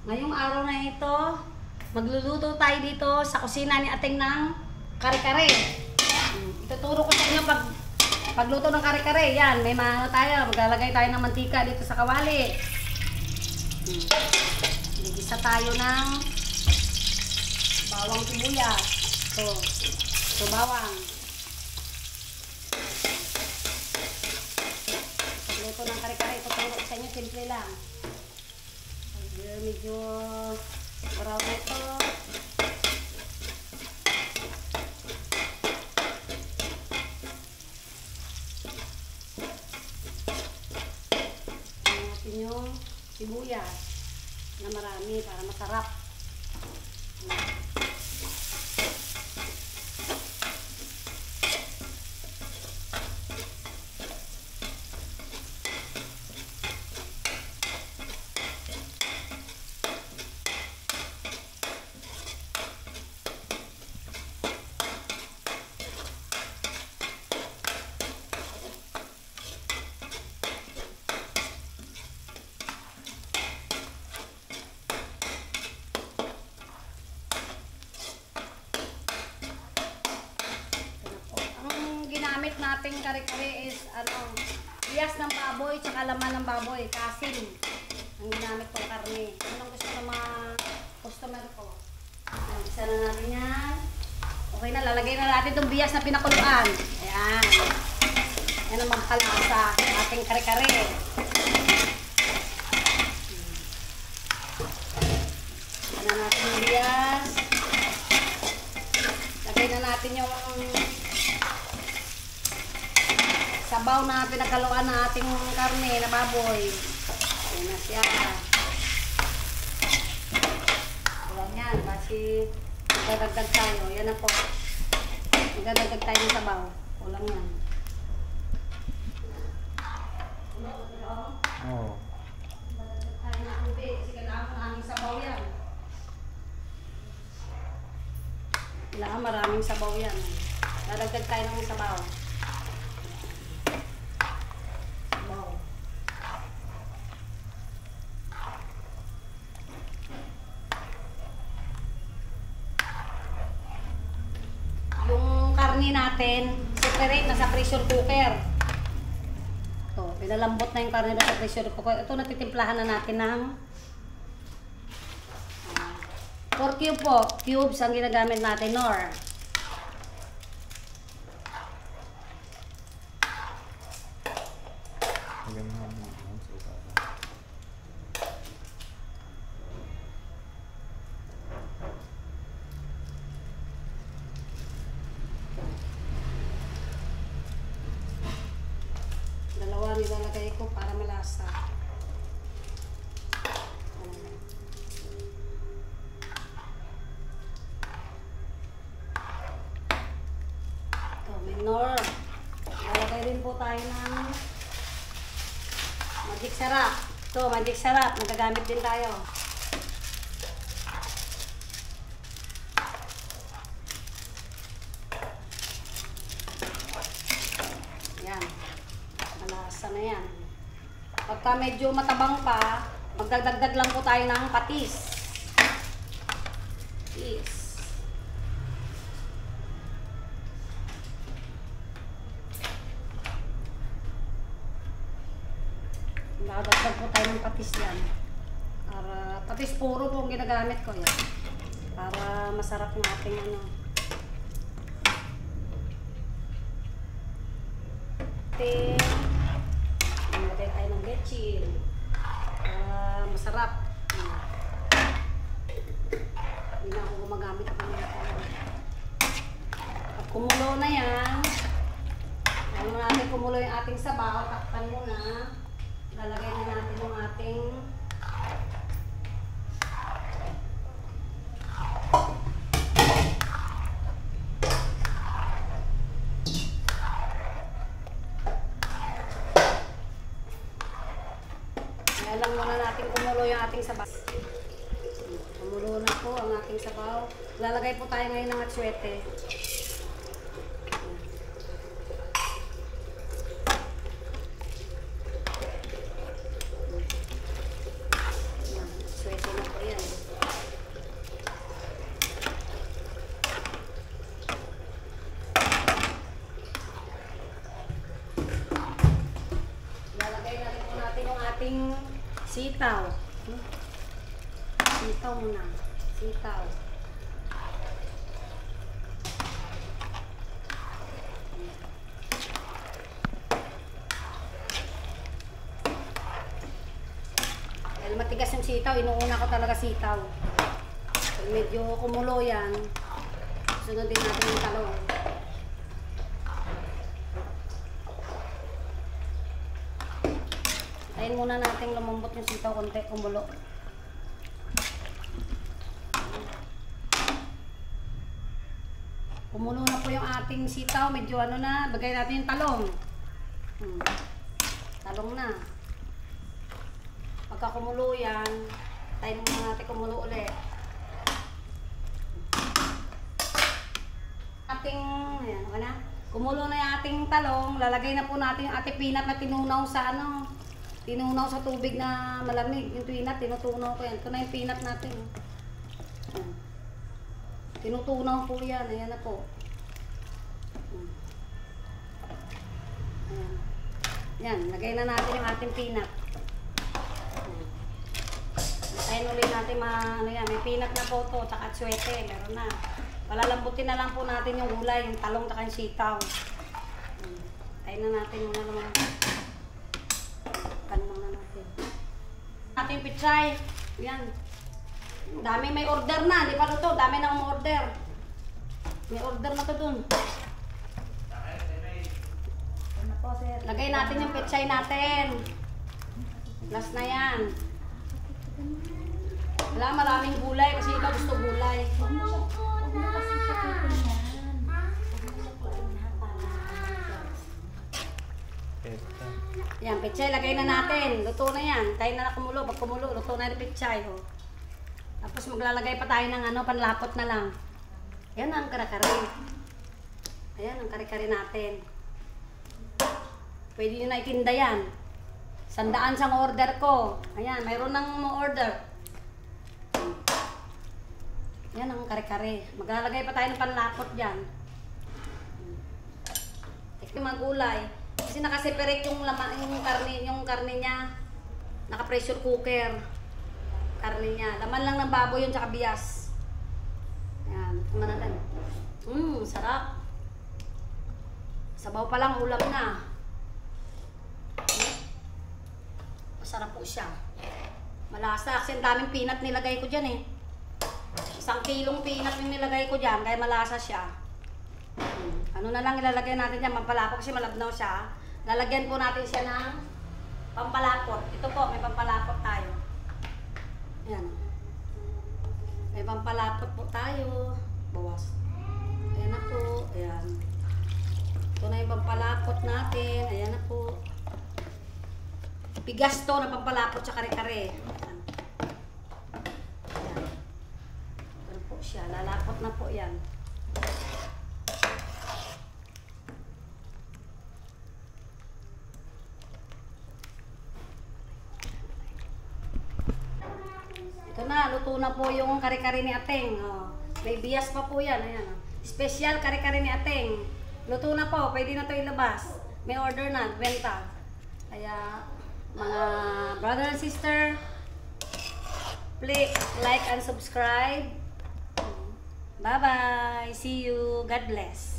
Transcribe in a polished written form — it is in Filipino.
Ngayong araw na ito, magluluto tayo dito sa kusina ni Ating ng kare-kare. Ituturo ko sa inyo pagluto ng kare-kare. Yan, may maano tayo. Maglalagay tayo ng mantika dito sa kawali. Gigisa tayo ng bawang sibuyas. Ito bawang. Pagluto ng kare-kare, ituturo ko sa inyo, simple lang. Medyo brown na ito. Ayan natin yung sibuyas na marami para masarap. Ginamit nating kare-kare is bias ng baboy tsaka laman ng baboy, kasim ang ginamit kong karne. Anong gusto ng mga customer ko? Isa na natin yan. Okay na, lalagay na natin itong bias na pinakuluan. Ayan. Yan ang magkalasa ng ating kare-kare. Lagyan na natin yung bias. Lagay na natin yung sabaw na pinagkaluan ng ating karne na baboy. Ayan na siya. Ayan yan. Kasi magdadagdag tayo. Yan na po. Magdadagdag tayo ng sabaw. Kulang yan. Oo. Magdadagdag tayo ng tubig. Kasi kailangan ng aming sabaw yan. Kailangan maraming sabaw yan. Dadagdag tayo ng sabaw. Natin, separate na sa pressure cooker. Ito, pinalambot na yung karne na sa pressure cooker. Ito, natitimplahan na natin ng 4 cube po. Cubes ang ginagamit natin, Nor. Nilalagay ko para malasa. Ito, minor. Nilalagay rin po tayo ng magic sarap. Ito, magic sarap. Nagagamit din tayo. Yan. Malasa na yan. Pagka medyo matabang pa, magdagdag lang po tayo ng patis. Patis. Magdagdag po tayo ng patis yan. Para, patis puro po ang ginagamit ko yan. Para masarap ng ating Lagay tayo ng betchin. Masarap. Hindi na ako gumagamit ng mga tayo. Pag kumulo na yan, ayaw na natin kumulo yung ating sabaw. Takpan muna. Lalagay na natin yung ating alam muna natin kumulo yung ating sabaw. Kumulo na po ang ating sabaw. Lalagay po tayo ngayon ng atsuete. Atsuete na po yan. ating sitaw. Sitaw muna. Sitaw. Dahil matigas yung sitaw, inuuna ko talaga sitaw. Pag medyo kumulo yan, sunod din natin yung talong. Tayin muna natin lumambot yung sitaw konti, kumulo. Kumulo na po yung ating sitaw, medyo ano na, bagay natin yung talong. Talong na. Pagka kumulo yan, tayin muna natin kumulo ulit. Ating, ayan, okay na. Kumulo na yung ating talong, lalagay na po natin yung ating peanut na tinunaw sa ano, tinunaw sa tubig na malamig. Yung peanut, tinutunaw ko yan. Ito na yung peanut natin. Ayan. Tinutunaw po yan, ayan na po. Ayan. Yan, lagay na natin yung ating peanut. Tayin ulit natin ano yan, may peanut na po ito, tsaka atswete, meron na. Palalambutin na lang po natin yung gulay, yung talong tsaka yung sitaw. Tayin na natin muna naman. Kanong na natin. Ating pichay. Yan. Dami may order na, di pa ito? Dami na order. May order na ito dun. Lagay natin yung pichay natin. Last na yan. Wala, maraming gulay kasi iba gusto gulay. Yan, pechay, lagay na natin. Luto na yan. Tayo na kumulo. Pag kumulo, luto na yung pechay. Oh. Tapos maglalagay pa tayo ng ano, panlapot na lang. Yan ang kare-kare. Ayan, ang kare-kare natin. Pwede nyo na itinda yan. 100 sang order ko. Ayan, mayroon nang order. Yan ang kare-kare. Maglalagay pa tayo ng panlapot dyan. Yung mga gulay. Kasi nakaseparate yung laman, yung karne niya. Naka-pressure cooker. Karne niya. Laman lang ng baboy yun tsaka bias. Ayan. Manatan. Sarap. Sabaw pa lang, ulam na. Masarap po siya. Malasa. Kasi ang daming peanut nilagay ko dyan eh. 1 kilong peanut yung nilagay ko dyan. Kaya malasa siya. Ano na lang ilalagay natin dyan, pampalapot kasi malabnaw siya. Lalagyan po natin siya ng pampalapot. Ito po, may pampalapot tayo. Ayan. May pampalapot po tayo. Bawas. Ayan na po. Ayan. Ito na yung pampalapot natin. Ayan na po. Bigas to na pampalapot sa kare-kare. Ayan. Ayan. Ayan po siya. Lalapot na po yan. Ito na, luto na po yung kare-kare ni Ateng. Oh, may bias pa po yan. Ayan, oh. Special kare-kare ni Ateng. Luto na po, pwede na ito ilabas. May order na, benta. Kaya, mga brother and sister, please like and subscribe. Bye-bye. See you. God bless.